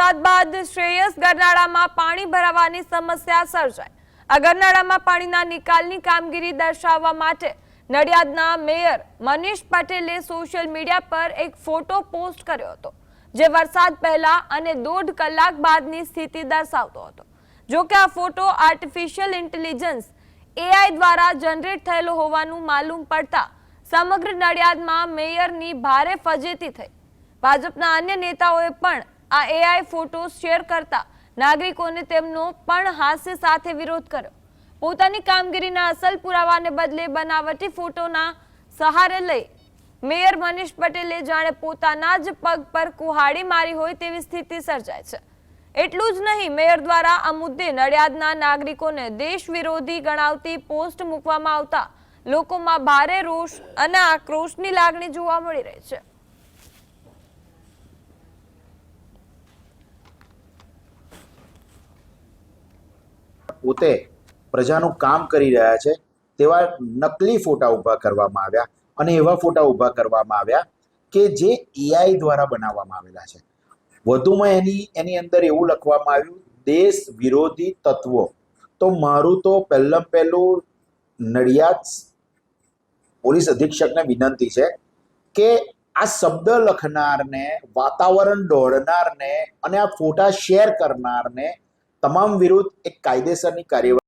વરસાદ બાદ શ્રેયસ ગરનાળામાં પાણી ભરાવાની સમસ્યા સર્જાઈ। આ ગરનાળામાં પાણીના નિકાલની કામગીરી દર્શાવવા માટે નડિયાદના મેયર મનીષ પટેલે સોશિયલ મીડિયા પર એક ફોટો પોસ્ટ કર્યો હતો, જે વરસાદ પહેલા અને 1.5 કલાક બાદની સ્થિતિ દર્શાવતો હતો। જો કે આ ફોટો આર્ટિફિશિયલ ઇન્ટેલિજન્સ AI દ્વારા જનરેટ થયેલો હોવાનું માલુમ પડતા સમગ્ર નડિયાદમાં મેયરની ભારે ફજેતી થઈ। ભાજપના અન્ય નેતાઓએ પણ આ AI ફોટો શેર કરતા નાગરિકોને તેમનો પણ હાસ્ય સાથે વિરોધ કર્યો। પોતાની કામગીરીના અસલ પુરાવાને બદલે બનાવટી ફોટોના સહારે લઈ મેયર મનીષ પટેલે જાણે પોતાના જ પગ પર કુહાડી મારી હોય તેવી સ્થિતિ સર્જાય છે। એટલું જ નહીં, મેયર દ્વારા આ મુદ્દે નડિયાદના નાગરિકોને દેશ વિરોધી ગણાવતી પોસ્ટ મૂકવામાં આવતા લોકોમાં ભારે રોષ અને આક્રોશની લાગણી જોવા મળી રહી છે। પોતે પ્રજાનું કામ કરી રહ્યા છે તેવા નકલી ફોટા ઊભા કરવામાં આવ્યા અને એવા ફોટા ઊભા કરવામાં આવ્યા કે જે AI દ્વારા બનાવવામાં આવેલા છે। વધુમાં એની અંદર એવું લખવામાં આવ્યું દેશ વિરોધી તત્વો। તો મારું તો પહેલું નડિયાદ પોલીસ અધિક્ષકને વિનંતી છે કે આ શબ્દ લખનારને, વાતાવરણ દોડનારને અને આ ફોટા શેર કરનારને તમામ વિરુદ્ધ એક કાયદેસરની કાર્યવાહી